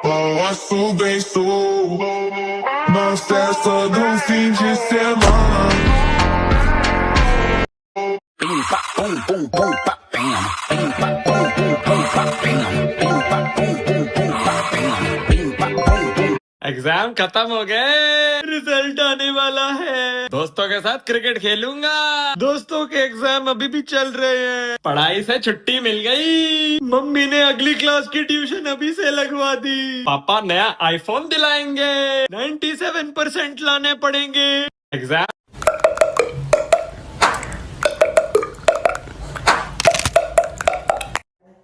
Posso bem sou, não cessa do fim de semana. Bim pa bum bum bum pa bam. Bim pa bum bum bum pa bam. Bim pa bum bum bum pa bam. Bim pa bum bum. Exam खत्म हो गए, result आने वाला है। दोस्तों के साथ cricket खेलूंगा। दोस्तों के एग्जाम अभी भी चल रहे हैं। पढ़ाई से छुट्टी मिल गई। मम्मी ने अगली क्लास की ट्यूशन अभी से लगवा दी। पापा नया आईफोन दिलाएंगे। 97% लाने पड़ेंगे। एग्जाम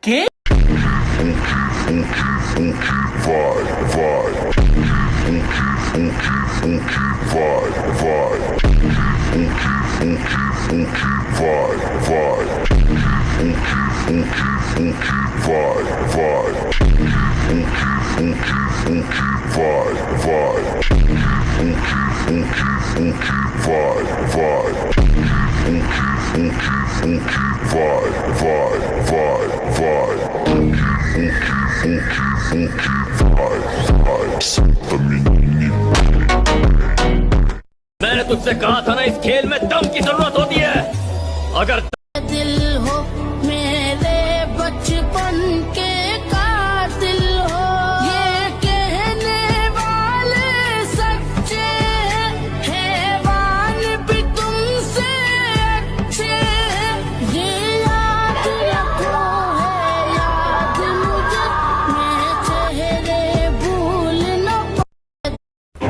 के मैंने तुझसे कहा था ना, इस खेल में दम की जरूरत होती है। अगर दिल हो मेरे बचपन के कातिल हो, ये कहने वाले सच्चे हैवान भी तुमसे अच्छे। ये याद रखो है याद मुझे, मैं चेहरे भूल न।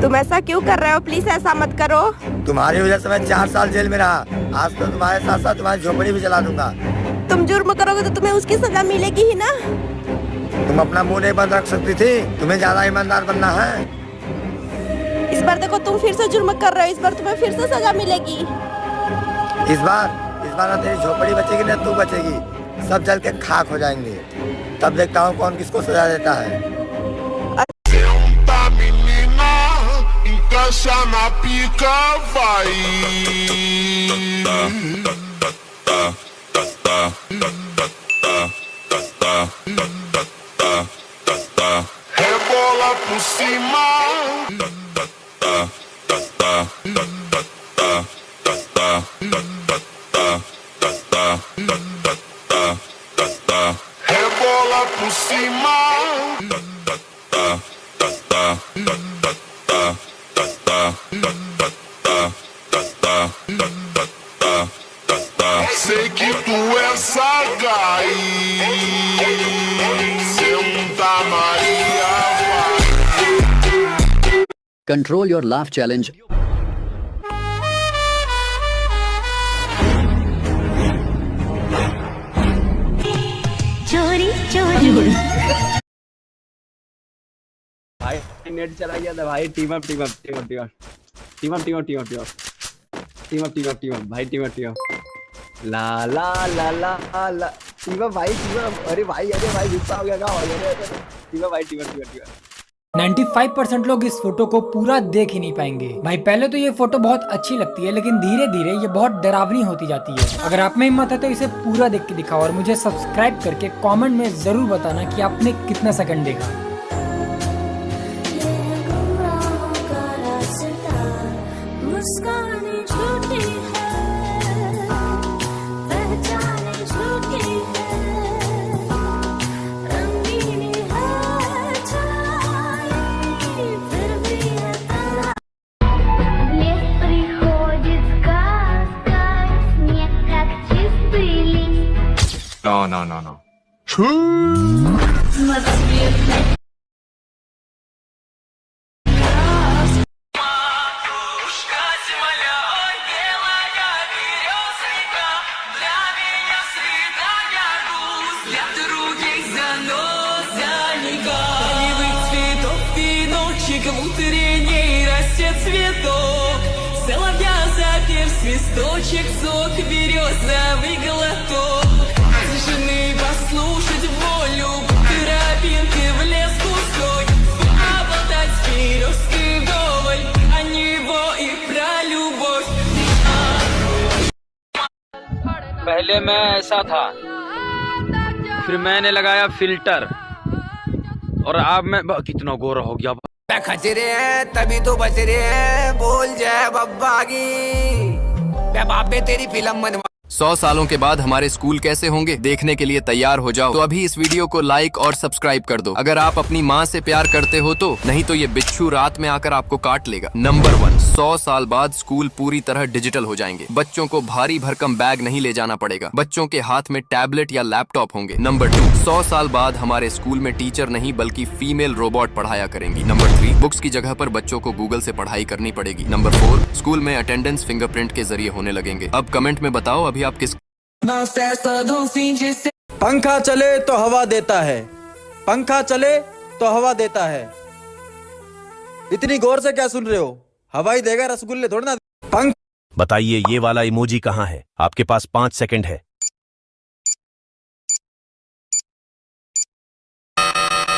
तुम ऐसा क्यों कर रहे हो? प्लीज ऐसा मत करो। तुम्हारी वजह से मैं 4 साल जेल में रहा। आज तो तुम्हारे साथ साथ तुम्हारी झोपड़ी भी जला दूंगा। तुम जुर्म करोगे तो तुम्हें उसकी सजा मिलेगी ही ना। तुम अपना मुंह नहीं बंद रख सकती थी? तुम्हें ज्यादा ईमानदार बनना है। इस बार देखो तुम फिर से जुर्म कर रहे हो। इस बार तुम्हें फिर से सजा मिलेगी। इस बार ना तेरी झोपड़ी बचेगी ना तू बचेगी। सब जल के खाक हो जाएंगे। तब देखता हूँ कौन किसको सजा देता है। Encaixa na pica, vai. Rebola por cima. Rebola por cima. Sei que tu és sagaz. Senta Maria vai. control your laugh challenge. चोरी चोरी भाई नेट चला गया था भाई। Team up team up team up team up team up team up team up team up team up team up भाई team up team up ला ला ला ला ला team up भाई team up. अरे भाई गुस्सा हो गया क्या भाई? अरे टीम अप भाई team up team up team up. 95% लोग इस फोटो को पूरा देख ही नहीं पाएंगे। भाई पहले तो ये फोटो बहुत अच्छी लगती है, लेकिन धीरे धीरे ये बहुत डरावनी होती जाती है। अगर आप में हिम्मत है तो इसे पूरा देख के दिखाओ और मुझे सब्सक्राइब करके कमेंट में जरूर बताना कि आपने कितना सेकंड देखा। No. Утренний растет цветок, соловья запев свисточек, сок березовый глоток. Тишины послушать волю, тропинки в лес густой, поболтать с березкой вдоволь, о него и про любовь. पहले मैं ऐसा था, फिर मैंने लगाया फिल्टर, और अब मैं कितना गोरा हो गया। खचरे हैं तभी तो बच रहे हैं, बोल जाए बब्बा की बाबे तेरी फिल्म बनवा। 100 सालों के बाद हमारे स्कूल कैसे होंगे देखने के लिए तैयार हो जाओ। तो अभी इस वीडियो को लाइक और सब्सक्राइब कर दो अगर आप अपनी माँ से प्यार करते हो तो, नहीं तो ये बिच्छू रात में आकर आपको काट लेगा। नंबर 1, 100 साल बाद स्कूल पूरी तरह डिजिटल हो जाएंगे। बच्चों को भारी भरकम बैग नहीं ले जाना पड़ेगा, बच्चों के हाथ में टैबलेट या लैपटॉप होंगे। नंबर 2, 100 साल बाद हमारे स्कूल में टीचर नहीं बल्कि फीमेल रोबोट पढ़ाया करेंगी। नंबर 3, बुक्स की जगह पर बच्चों को गूगल से पढ़ाई करनी पड़ेगी। नंबर 4, स्कूल में अटेंडेंस फिंगरप्रिंट के जरिए होने लगेंगे। अब कमेंट में बताओ अभी आप किस। पंखा चले तो हवा देता है, पंखा चले तो हवा देता है। इतनी गौर से क्या सुन रहे हो? हवा ही देगा, रसगुल्ले थोड़ी ना। पंख बताइए ये वाला इमोजी कहाँ है? आपके पास 5 सेकंड है।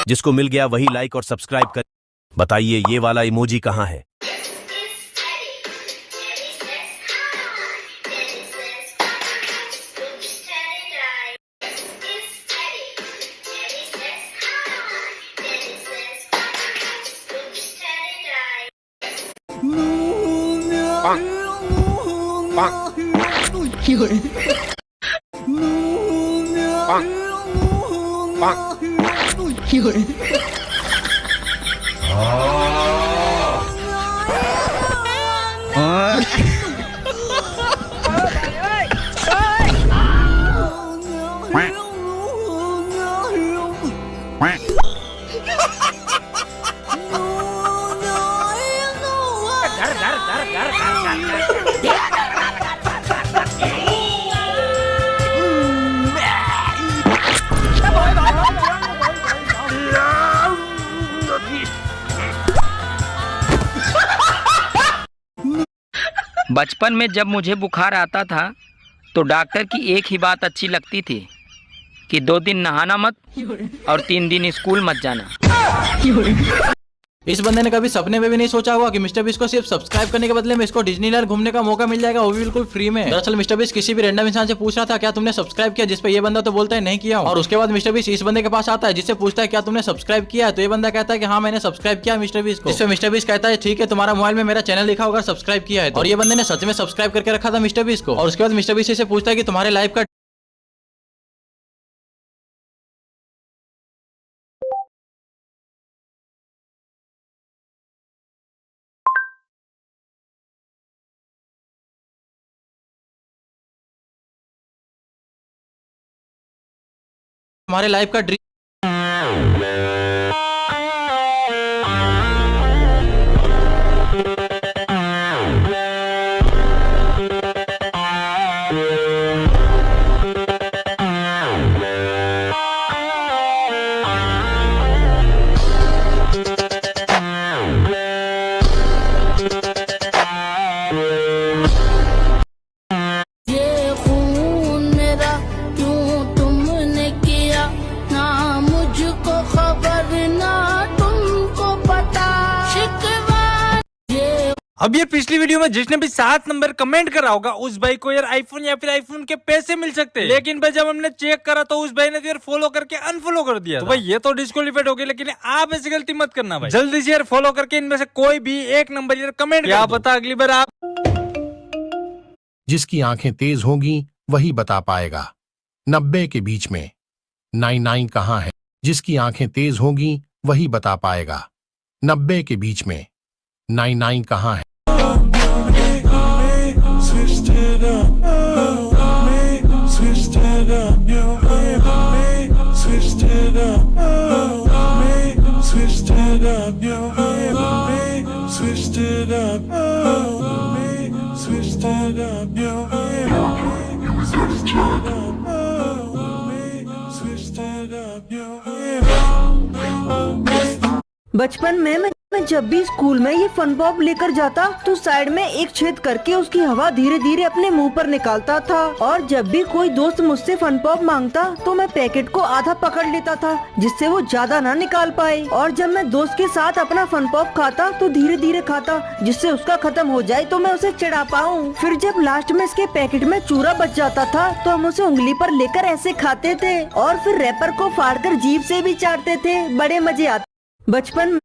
जिसको मिल गया वही लाइक और सब्सक्राइब कर। बताइए ये वाला इमोजी कहाँ है? बचपन में जब मुझे बुखार आता था तो डॉक्टर की एक ही बात अच्छी लगती थी कि 2 दिन नहाना मत और 3 दिन स्कूल मत जाना। इस बंदे ने कभी सपने में भी नहीं सोचा होगा कि मिस्टर बीस्ट को सिर्फ सब्सक्राइब करने के बदले में इसको डिज्नीलैंड घूमने का मौका मिल जाएगा, वो भी बिल्कुल फ्री में। दरअसल मिस्टर बीस्ट किसी भी रैंडम इंसान से पूछ रहा था क्या तुमने सब्सक्राइब किया, जिस पे ये बंदा तो बोलता है नहीं किया हूं। और उसके बाद मिस्टर बीस्ट इस बंदे के पास आता है जिससे पूछता है क्या तुमने सब्सक्राइब किया है, तो ये बंदा कहता है कि हाँ मैंने सब्सक्राइब किया मिस्टर बीस्ट को। जिससे मिस्टर बीस्ट कहता है ठीक है तुम्हारा मोबाइल में मेरा चैनल लिखा होगा सब्सक्राइब किया है। और ये बंदे ने सच में सब्सक्राइब करके रखा था मिस्टर बीस्ट को। और उसके बाद मिस्टर बीस्ट से पूछता है कि तुम्हारे लाइफ का हमारे लाइफ का ड्रीम। ये खून मेरा क्यों तुमने किया, ना मुझको खबर ना तुमको पता। शिकवा ये अब ये पिछली वीडियो में जिसने भी 7 नंबर कमेंट करा होगा उस भाई को यार आईफोन या फिर आईफोन के पैसे मिल सकते हैं। लेकिन भाई जब हमने चेक करा तो उस भाई ने यार फॉलो करके अनफॉलो कर दिया। तो भाई ये तो डिस्क्वालीफाइड हो गया, लेकिन आप ऐसी गलती मत करना भाई। जल्दी से यार फॉलो करके इनमें से कोई भी एक नंबर यार कमेंट, क्या पता अगली बार आप। जिसकी आंखें तेज होंगी वही बता पाएगा 90 के बीच में 99 कहाँ है। जिसकी आंखें तेज होंगी वही बता पाएगा 90 के बीच में 99 कहाँ है। बचपन में मैं मैं जब भी स्कूल में ये फन पॉप लेकर जाता तो साइड में एक छेद करके उसकी हवा धीरे धीरे अपने मुंह पर निकालता था। और जब भी कोई दोस्त मुझसे फन पॉप मांगता तो मैं पैकेट को आधा पकड़ लेता था जिससे वो ज्यादा ना निकाल पाए। और जब मैं दोस्त के साथ अपना फन पॉप खाता तो धीरे धीरे खाता जिससे उसका खत्म हो जाए तो मैं उसे चिढ़ा पाऊँ। फिर जब लास्ट में इसके पैकेट में चूरा बच जाता था तो हम उसे उंगली पर लेकर ऐसे खाते थे और फिर रैपर को फाड़कर जीभ से भी चाटते थे। बड़े मजे आते बचपन।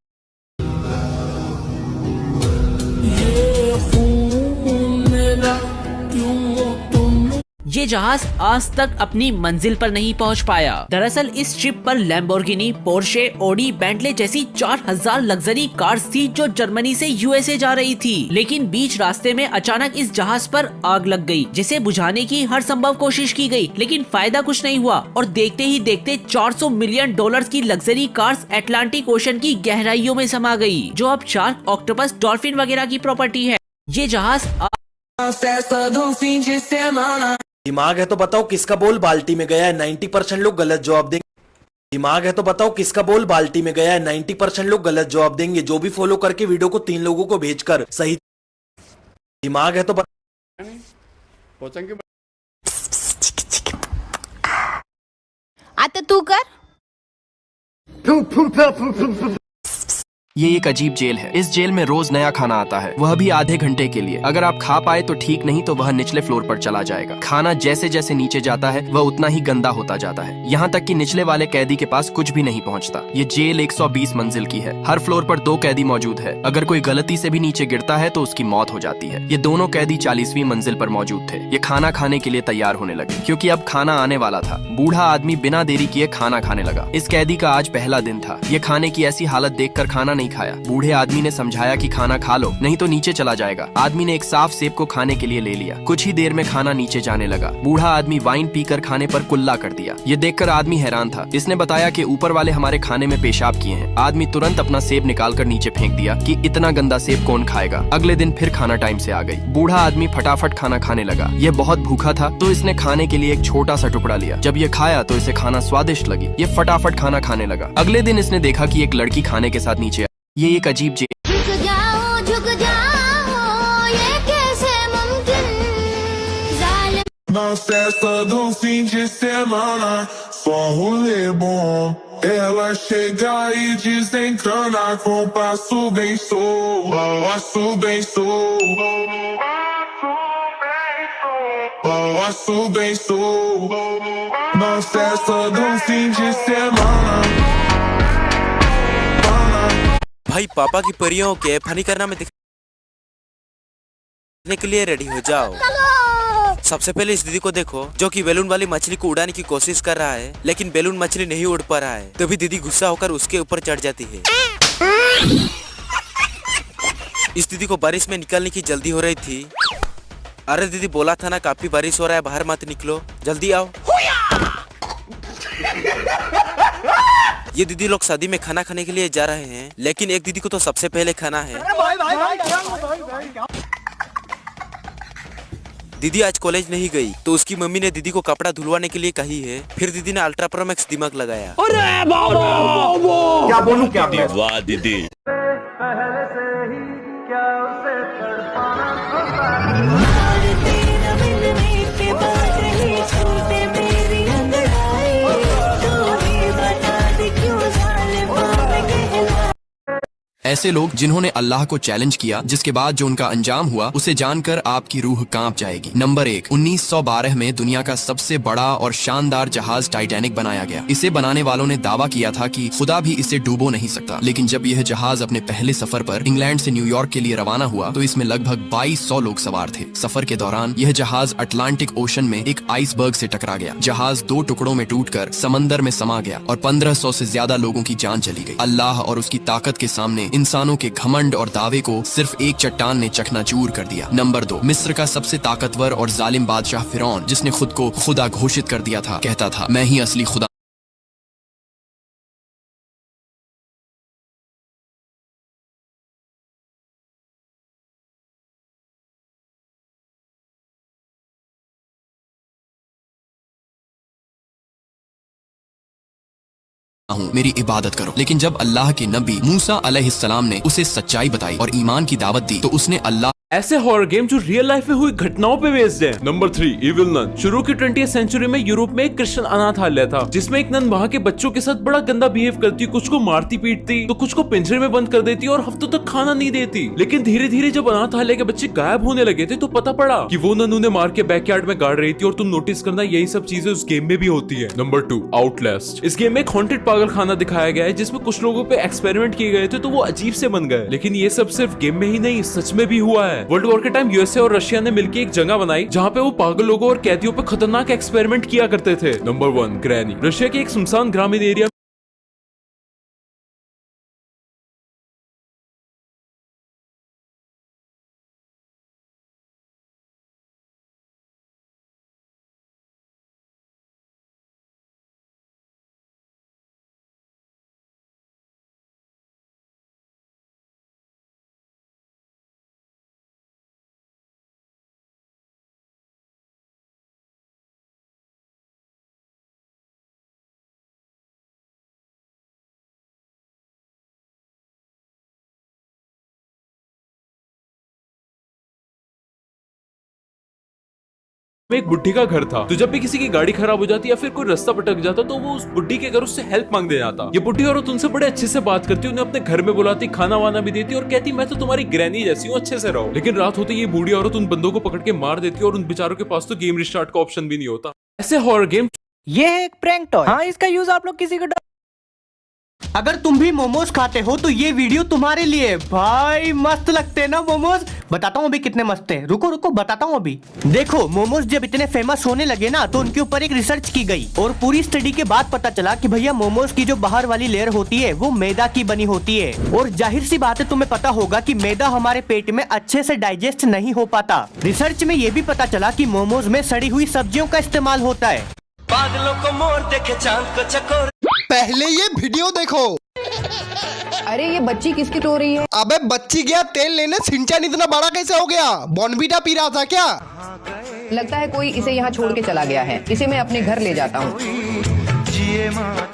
ये जहाज आज तक अपनी मंजिल पर नहीं पहुंच पाया। दरअसल इस शिप पर लैम्बोर्गिनी, पोर्शे, ओडी, बेंटले जैसी 4000 लग्जरी कार्स थी जो जर्मनी से यूएसए जा रही थी। लेकिन बीच रास्ते में अचानक इस जहाज पर आग लग गई जिसे बुझाने की हर संभव कोशिश की गई लेकिन फायदा कुछ नहीं हुआ और देखते ही देखते 400 मिलियन डॉलर्स की लग्जरी कार्स अटलांटिक ओशन की गहराइयों में समा गई जो अब शार्क, ऑक्टोपस, डॉल्फिन वगैरह की प्रॉपर्टी है। ये जहाज दिमाग है तो बताओ किसका बोल बाल्टी में गया है। 90% लोग गलत जवाब देंगे। दिमाग है तो बताओ किसका बोल बाल्टी में गया है। 90% लोग गलत जवाब देंगे। जो भी फॉलो करके वीडियो को 3 लोगों को भेजकर सही दिमाग है तो आता तू कर। ये एक अजीब जेल है। इस जेल में रोज नया खाना आता है, वह भी आधे घंटे के लिए। अगर आप खा पाए तो ठीक, नहीं तो वह निचले फ्लोर पर चला जाएगा। खाना जैसे जैसे नीचे जाता है वह उतना ही गंदा होता जाता है, यहाँ तक कि निचले वाले कैदी के पास कुछ भी नहीं पहुँचता। ये जेल 120 मंजिल की है। हर फ्लोर पर 2 कैदी मौजूद है। अगर कोई गलती से भी नीचे गिरता है तो उसकी मौत हो जाती है। ये दोनों कैदी 40वीं मंजिल पर मौजूद थे। ये खाना खाने के लिए तैयार होने लगे क्योंकि अब खाना आने वाला था। बूढ़ा आदमी बिना देरी किए खाना खाने लगा। इस कैदी का आज पहला दिन था। ये खाने की ऐसी हालत देखकर खाना नहीं खाया। बूढ़े आदमी ने समझाया कि खाना खा लो नहीं तो नीचे चला जाएगा। आदमी ने एक साफ सेब को खाने के लिए ले लिया। कुछ ही देर में खाना नीचे जाने लगा। बूढ़ा आदमी वाइन पीकर खाने पर कुल्ला कर दिया। ये देखकर आदमी हैरान था। इसने बताया कि ऊपर वाले हमारे खाने में पेशाब किए हैं। आदमी तुरंत अपना सेब निकालकर नीचे फेंक दिया कि इतना गंदा सेब कौन खाएगा। अगले दिन फिर खाना टाइम से आ गई। बूढ़ा आदमी फटाफट खाना खाने लगा। ये बहुत भूखा था तो इसने खाने के लिए एक छोटा सा टुकड़ा लिया। जब ये खाया तो इसे खाना स्वादिष्ट लगी। ये फटाफट खाना खाने लगा। अगले दिन इसने देखा कि एक लड़की खाने के साथ नीचे। ये एक अजीब झुक जाओ, ये कैसे मुमकिन? Nas festas do fim de semana, só rolê bom. Elas chegam e desencana com passo bem solto, passo bem solto, passo bem solto. Nas festas do fim de semana. भाई पापा की परियों के फनी करना में दिखने के लिए रेडी हो जाओ। सबसे पहले इस दीदी को देखो जो कि बैलून वाली मछली को उड़ाने की कोशिश कर रहा है लेकिन बैलून मछली नहीं उड़ पा रहा है। तभी दीदी गुस्सा होकर उसके ऊपर चढ़ जाती है। इस दीदी को बारिश में निकलने की जल्दी हो रही थी। अरे दीदी बोला था ना काफी बारिश हो रहा है, बाहर मत निकलो, जल्दी आओ। ये दीदी लोग शादी में खाना खाने के लिए जा रहे हैं लेकिन एक दीदी को तो सबसे पहले खाना है। दीदी आज कॉलेज नहीं गई तो उसकी मम्मी ने दीदी को कपड़ा धुलवाने के लिए कही है। फिर दीदी ने अल्ट्रा प्रो मैक्स दिमाग लगाया। क्या बोलूं क्या? वाह दीदी। ऐसे लोग जिन्होंने अल्लाह को चैलेंज किया जिसके बाद जो उनका अंजाम हुआ उसे जानकर आपकी रूह कांप जाएगी। नंबर 1, 1912 में दुनिया का सबसे बड़ा और शानदार जहाज टाइटैनिक बनाया गया। इसे बनाने वालों ने दावा किया था कि खुदा भी इसे डूबो नहीं सकता। लेकिन जब यह जहाज अपने पहले सफर पर इंग्लैंड से न्यूयॉर्क के लिए रवाना हुआ तो इसमें लगभग 2200 लोग सवार थे। सफर के दौरान यह जहाज अटलांटिक ओशन में एक आइसबर्ग से टकरा गया। जहाज 2 टुकड़ों में टूटकर समंदर में समा गया और 1500 से ज्यादा लोगों की जान चली गई। अल्लाह और उसकी ताकत के सामने इंसानों के घमंड और दावे को सिर्फ एक चट्टान ने चकनाचूर कर दिया। नंबर 2, मिस्र का सबसे ताकतवर और जालिम बादशाह फिरौन जिसने खुद को खुदा घोषित कर दिया था, कहता था मैं ही असली खुदा हूँ, मेरी इबादत करो। लेकिन जब अल्लाह के नबी मूसा अलैहिस्सलाम ने उसे सच्चाई बताई और ईमान की दावत दी तो उसने अल्लाह ऐसे हॉरर गेम जो रियल लाइफ में हुई घटनाओं पे बेस्ड है। Number 3 evil nun. शुरू की 20th सेंचुरी में यूरोप में एक क्रिश्चियन अनाथालय था जिसमें एक नन वहाँ के बच्चों के साथ बड़ा गंदा बिहेव करती, कुछ को मारती पीटती तो कुछ को पिंजरे में बंद कर देती और हफ्तों तक खाना नहीं देती। लेकिन धीरे धीरे जब अनाथालय के बच्चे गायब होने लगे थे तो पता पड़ा कि वो नन उन्हें मार के बैकयार्ड में गाड़ रही थी। और तुम नोटिस करना यही सब चीजें उस गेम में भी होती है। Number 2 Outlast. इस गेम में एक हॉन्टेड पागल खाना दिखाया गया है जिसमें कुछ लोगों पे एक्सपेरिमेंट किए गए थे तो वो अजीब से बन गए। लेकिन ये सब सिर्फ गेम में ही नहीं, सच में भी हुआ है। वर्ल्ड वॉर के टाइम यूएसए और रशिया ने मिलकर एक जगह बनाई जहाँ पे वो पागल लोगों और कैदियों पे खतरनाक एक्सपेरिमेंट किया करते थे। Number 1 granny. रशिया के एक सुनसान ग्रामीण एरिया में एक बुढ़ी का घर था। तो जब भी किसी की गाड़ी खराब हो जाती या फिर कोई रास्ता भटक जाता तो वो उस बुढ़ी के घर उससे हेल्प मांगने जाता। ये बुढ़ी औरत उनसे बड़े अच्छे से बात करती, उन्हें अपने घर में बुलाती, खाना वाना भी देती और कहती मैं तो तुम्हारी ग्रैनी जैसी हूँ, अच्छे से रहो। लेकिन रात होते ये बूढ़ी औरत उन बंदों को पकड़ के मार देती और उन बेचारों के पास तो गेम रिस्टार्ट का ऑप्शन भी नहीं होता। ऐसे हॉरर गेम। ये है एक प्रैंक टॉय। हाँ, इसका यूज आप लोग किसी को अगर तुम भी मोमोज खाते हो तो ये वीडियो तुम्हारे लिए। भाई मस्त लगते हैं ना मोमोज। बताता हूँ अभी कितने मस्त हैं। रुको रुको बताता हूँ अभी। देखो मोमोज जब इतने फेमस होने लगे ना तो उनके ऊपर एक रिसर्च की गई और पूरी स्टडी के बाद पता चला कि भैया मोमोज की जो बाहर वाली लेयर होती है वो मैदा की बनी होती है। और जाहिर सी बात है तुम्हें पता होगा कि मैदा हमारे पेट में अच्छे से डाइजेस्ट नहीं हो पाता। रिसर्च में ये भी पता चला कि मोमोज में सड़ी हुई सब्जियों का इस्तेमाल होता है। बादलों को मोर देखे चांद को चकोर। पहले ये वीडियो देखो। अरे ये बच्ची किसकी रो रही है? अबे बच्ची गया तेल लेने, सिंचन इतना बड़ा कैसे हो गया? बॉर्नवीटा पी रहा था क्या? लगता है कोई इसे यहाँ छोड़ के चला गया है। इसे मैं अपने घर ले जाता हूँ।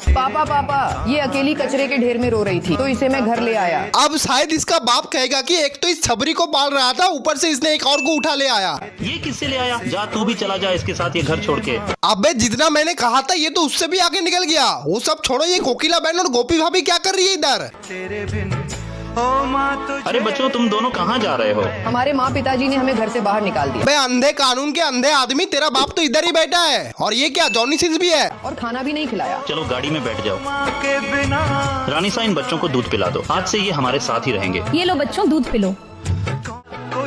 पापा पापा ये अकेली कचरे के ढेर में रो रही थी तो इसे मैं घर ले आया। अब शायद इसका बाप कहेगा कि एक तो इस छबरी को पाल रहा था, ऊपर से इसने एक और को उठा ले आया। ये किससे ले आया? जा तू भी चला जा इसके साथ ये घर छोड़ के। अबे जितना मैंने कहा था ये तो उससे भी आगे निकल गया। वो सब छोड़ो, ये कोकिला बहन और गोपी भाभी क्या कर रही है इधर? अरे बच्चों तुम दोनों कहाँ जा रहे हो? हमारे माँ पिताजी ने हमें घर से बाहर निकाल दिया। बे अंधे कानून के अंधे आदमी, तेरा बाप तो इधर ही बैठा है और ये क्या जॉनी सिंस भी है और खाना भी नहीं खिलाया। चलो गाड़ी में बैठ जाओ। रानी सा इन बच्चों को दूध पिला दो, आज से ये हमारे साथ ही रहेंगे। ये लो बच्चों दूध पिलो।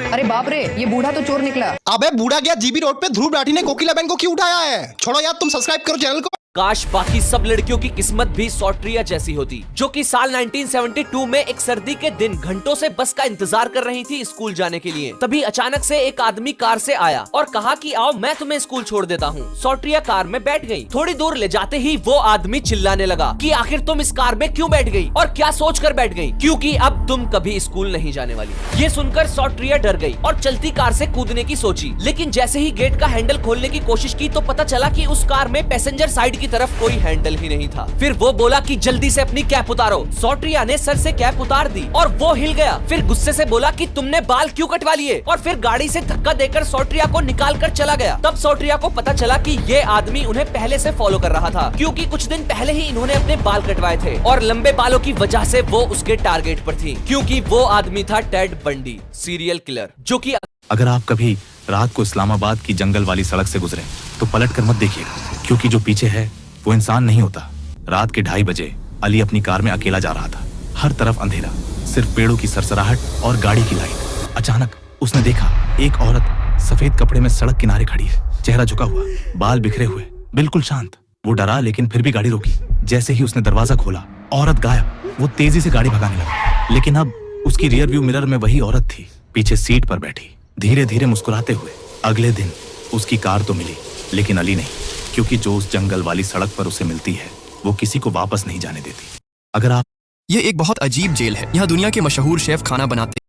अरे बाप रे ये बूढ़ा तो चोर निकला। अबे बूढ़ा गया जीबी रोड पे ध्रुव राठी ने कोकिला बहन को क्यों उठाया है? छोड़ो यार, तुम सब्सक्राइब करो चैनल को। काश बाकी सब लड़कियों की किस्मत भी सॉर्ट्रिया जैसी होती, जो कि साल 1972 में एक सर्दी के दिन घंटों से बस का इंतजार कर रही थी स्कूल जाने के लिए। तभी अचानक से एक आदमी कार से आया और कहा कि आओ मैं तुम्हें स्कूल छोड़ देता हूँ। सॉर्ट्रिया कार में बैठ गई। थोड़ी दूर ले जाते ही वो आदमी चिल्लाने लगा कि आखिर तुम इस कार में क्यों बैठ गई और क्या सोच कर बैठ गई, क्योंकि अब तुम कभी स्कूल नहीं जाने वाली। ये सुनकर सॉर्ट्रिया डर गई और चलती कार से कूदने की सोची। लेकिन जैसे ही गेट का हैंडल खोलने की कोशिश की तो पता चला कि उस कार में पैसेंजर साइड की तरफ कोई हैंडल ही नहीं था। फिर वो बोला कि जल्दी से अपनी कैप उतारो। सॉर्ट्रिया ने सर से कैप उतार दी और वो हिल गया। फिर गुस्से से बोला कि तुमने बाल क्यों कटवा लिए, और फिर गाड़ी से धक्का देकर सॉर्ट्रिया को निकाल कर चला गया। तब सॉर्ट्रिया को पता चला कि ये आदमी उन्हें पहले से फॉलो कर रहा था, क्योंकि कुछ दिन पहले ही इन्होंने अपने बाल कटवाए थे और लंबे बालों की वजह से वो उसके टारगेट पर थी, क्योंकि वो आदमी था टेड बंडी, सीरियल किलर, जो कि अगर आप कभी रात को इस्लामाबाद की जंगल वाली सड़क से गुजरे तो पलट कर मत देखिएगा, क्योंकि जो पीछे है वो इंसान नहीं होता। रात के 2:30 बजे अली अपनी कार में अकेला जा रहा था। हर तरफ अंधेरा, सिर्फ पेड़ों की सरसराहट और गाड़ी की लाइट। अचानक उसने देखा एक औरत सफेद कपड़े में सड़क किनारे खड़ी है, चेहरा झुका हुआ, बाल बिखरे हुए, बिल्कुल शांत। वो डरा लेकिन फिर भी गाड़ी रोकी। जैसे ही उसने दरवाजा खोला औरत गायब। वो तेजी से गाड़ी भगाने लगा, लेकिन अब उसकी रियर व्यू मिरर में वही औरत थी, पीछे सीट पर बैठी, धीरे धीरे मुस्कुराते हुए। अगले दिन उसकी कार तो मिली लेकिन अली नहीं, क्योंकि जो उस जंगल वाली सड़क पर उसे मिलती है वो किसी को वापस नहीं जाने देती। अगर आप ये एक बहुत अजीब जेल है। यहाँ दुनिया के मशहूर शेफ खाना बनाते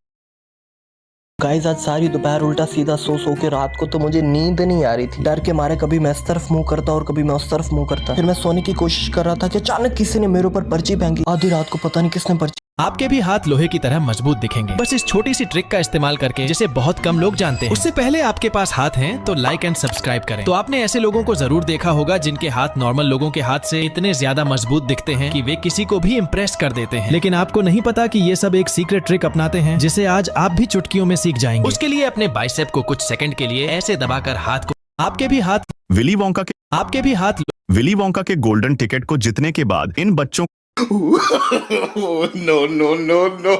गाइस आज सारी दोपहर उल्टा सीधा सो के रात को तो मुझे नींद नहीं आ रही थी। डर के मारे कभी मैं इस तरफ मुंह करता और कभी मैं उस तरफ मुंह करता। फिर मैं सोने की कोशिश कर रहा था कि अचानक किसी ने मेरे ऊपर पर्ची फेंकी। आधी रात को पता नहीं किसने पर्ची। आपके भी हाथ लोहे की तरह मजबूत दिखेंगे बस इस छोटी सी ट्रिक का इस्तेमाल करके, जिसे बहुत कम लोग जानते हैं। उससे पहले आपके पास हाथ हैं तो लाइक एंड सब्सक्राइब करें। तो आपने ऐसे लोगों को जरूर देखा होगा जिनके हाथ नॉर्मल लोगों के हाथ से इतने ज्यादा मजबूत दिखते हैं कि वे किसी को भी इम्प्रेस कर देते हैं। लेकिन आपको नहीं पता कि ये सब एक सीक्रेट ट्रिक अपनाते हैं जिसे आज आप भी चुटकियों में सीख जाएंगे। उसके लिए अपने बाइसेप को कुछ सेकंड के लिए ऐसे दबाकर हाथ को आपके भी विली वोंका के गोल्डन टिकट को जीतने के बाद इन बच्चों नो नो नो नो।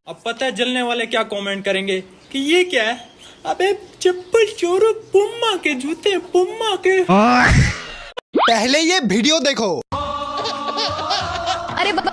अब पता है जलने वाले क्या कमेंट करेंगे कि ये क्या है? अबे चप्पल चोरों, पुम्मा के जूते, पुम्मा के। पहले ये वीडियो देखो। अरे बाबा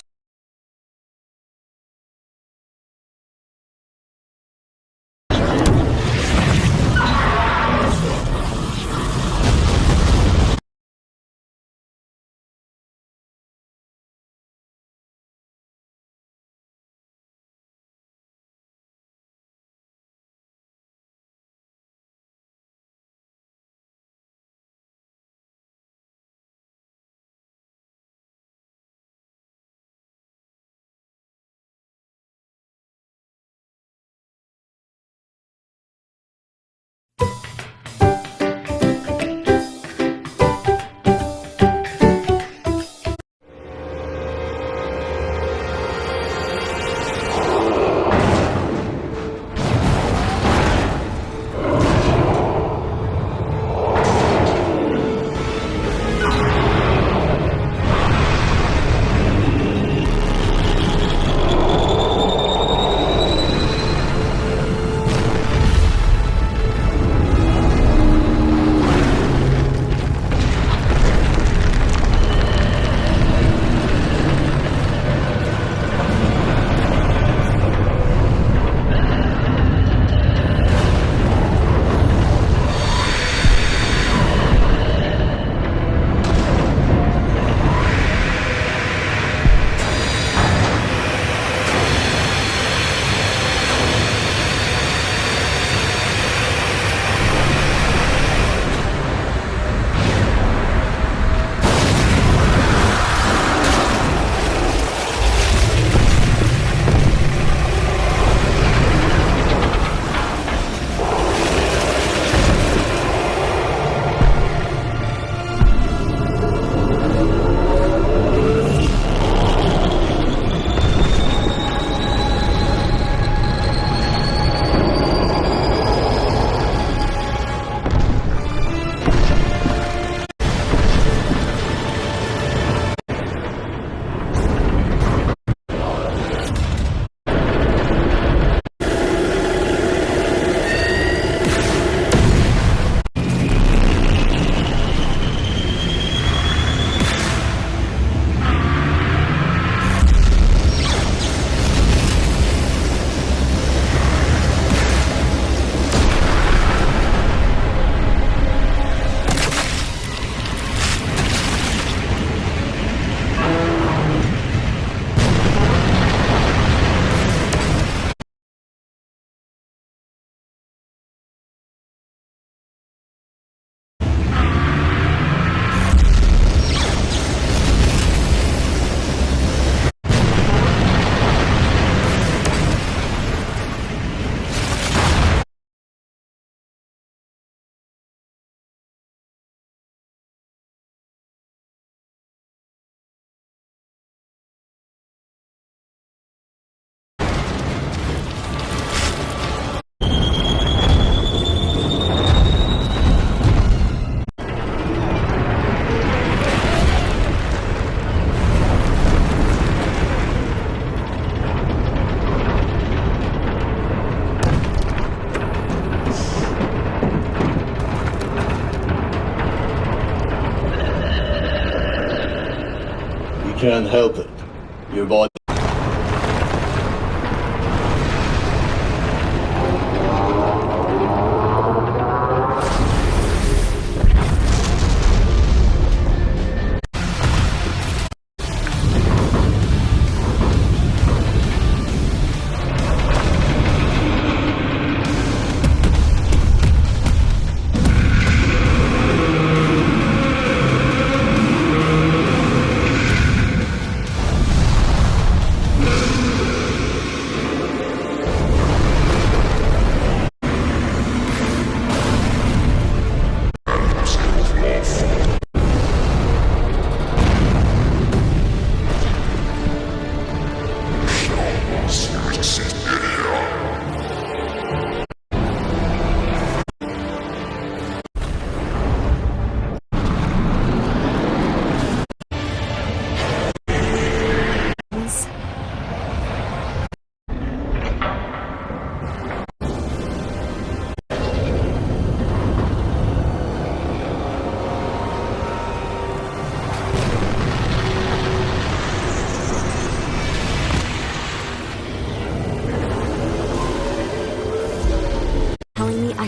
can't help it. Your body.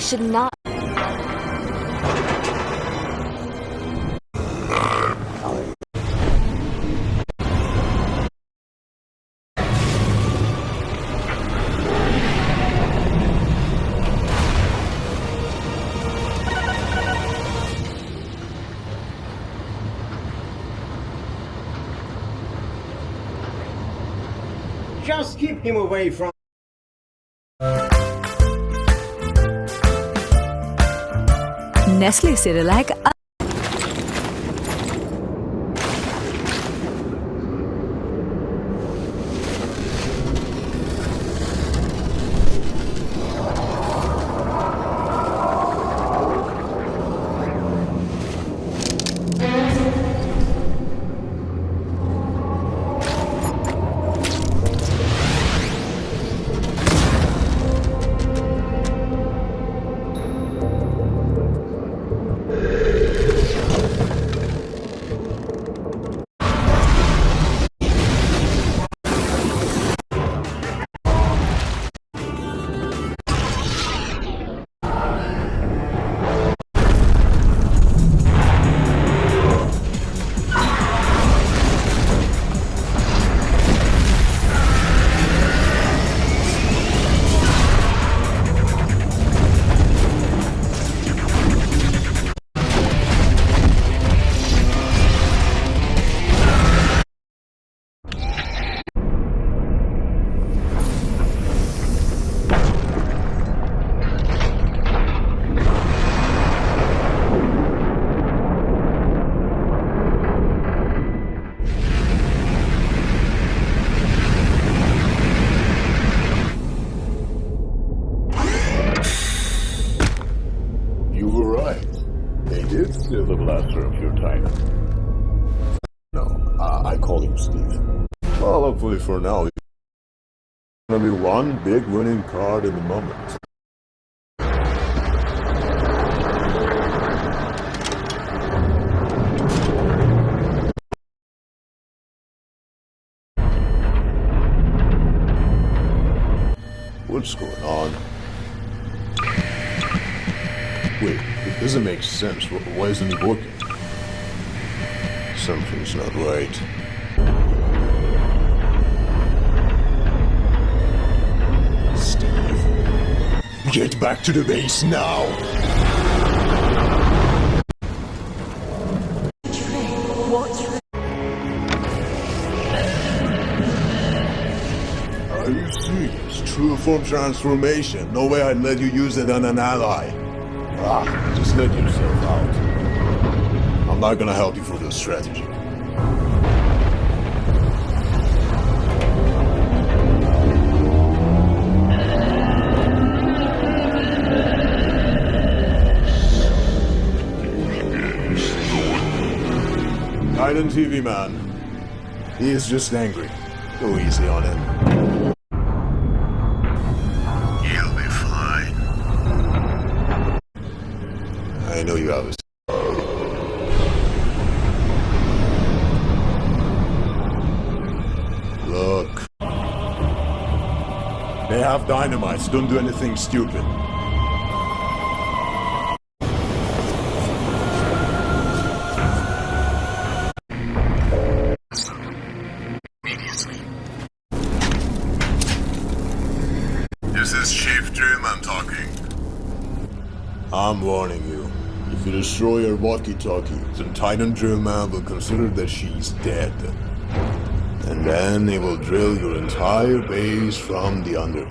should not. Just keep him away from. Nestle Cerelac. You were right. They did steal the blaster of your Titan. No, I call him Steve. Well, hopefully for now, it's gonna be one big winning card in the moment. What's going on? Wait, it doesn't make sense. Why isn't it working? Something's not right. Steve, get back to the base now! Are you serious? True form transformation. No way I'd let you use it on an ally. Just let yourself out. I'm not gonna help you for this strategy. Titan TV man. He is just angry. Go easy on him. He'll be fine. I know you have a... Look. They have dynamite, so don't do anything stupid. This is Chief Drewman talking. I'm warning you. If you destroy your walkie-talkie, then Titan Drewman will consider that she's dead. And then he will drill your entire base from the under.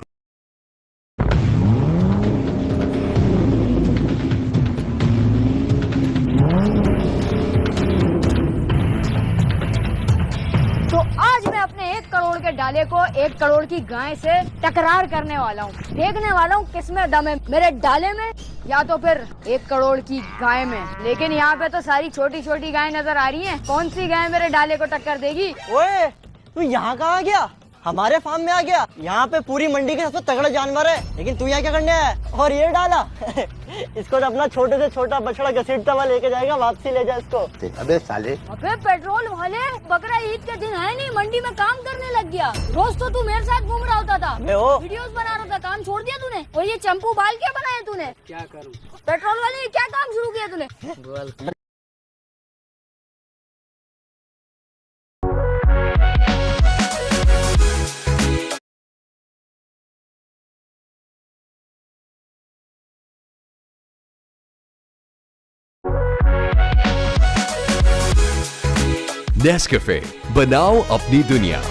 तो आज मैं अपने 1 करोड़ के डाले को 1 करोड़ की गाय से टकरार करने वाला हूँ। देखने वाला हूँ किसमें दम है, मेरे डाले में या तो फिर 1 करोड़ की गाय में। लेकिन यहाँ पे तो सारी छोटी छोटी गाय नजर आ रही हैं। कौन सी गाय मेरे डाले को टक्कर देगी? ओए, तू यहाँ कहाँ गया? हमारे फार्म में आ गया। यहाँ पे पूरी मंडी के सबसे तगड़ा जानवर है, लेकिन तू यहाँ क्या करने आया? और ये डाला इसको तो अपना छोटे से छोटा बछड़ा घसीटता हुआ लेके जाएगा, वापसी ले जा इसको। अबे साले, अबे पेट्रोल वाले, बकरा ईद के दिन है नहीं, मंडी में काम करने लग गया। रोज तो तू मेरे साथ घूम रहा होता था, वीडियोस बना रहा था, काम छोड़ दिया तूने। और ये चंपू बाल क्या बनाया तूने? क्या करूँ पेट्रोल वाले, क्या काम शुरू किया तूने? नेस्कैफे, बनाओ अपनी दुनिया।